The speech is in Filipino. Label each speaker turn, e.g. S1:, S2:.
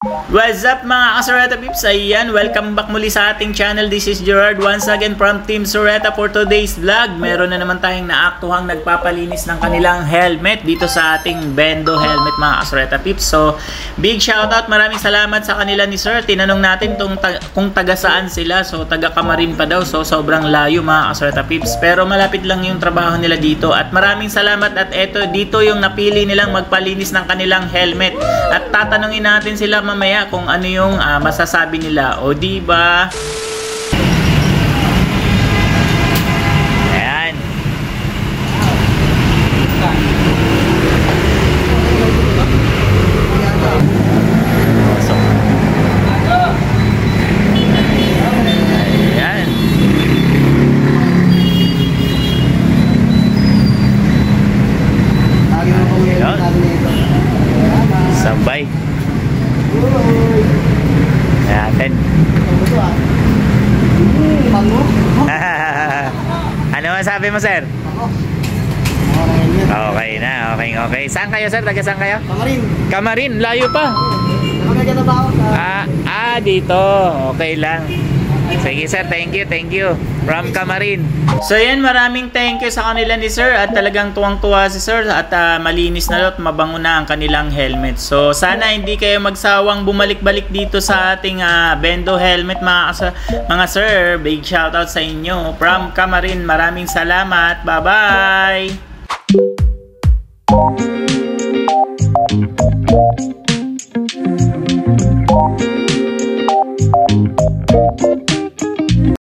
S1: What's up mga ka-Sureta Pips? Ayan, welcome back muli sa ating channel. This is Gerard once again from Team Sureta for today's vlog. Meron na naman tayong naaktuhang nagpapalinis ng kanilang helmet dito sa ating Bendo helmet mga ka-Sureta Pips. So, big shoutout, maraming salamat sa kanila ni Sir. Tinanong natin kung taga saan sila. So, taga Camarin pa daw. So, sobrang layo mga ka-Sureta Pips. Pero malapit lang yung trabaho nila dito. At maraming salamat at dito yung napili nilang magpalinis ng kanilang helmet. At tatanungin natin sila mamaya kung ano yung masasabi nila. O diba? Ayan. So, ayan. Ayan. Sabay. Ayan. Ano masabi mo, sir? Okay na, okay. Saan kayo, sir? Taga saan kayo?
S2: Camarin.
S1: Camarin, layo pa. Dito. Okay lang. Sige, sir, thank you. From Camarin. So yan, maraming thank you sa kanila ni sir at talagang tuwang-tuwa si sir at malinis na at mabango na ang kanilang helmet. So sana hindi kayo magsawang bumalik-balik dito sa ating Bendo helmet mga sir. Big shoutout sa inyo from Camarin. Maraming salamat. Bye-bye.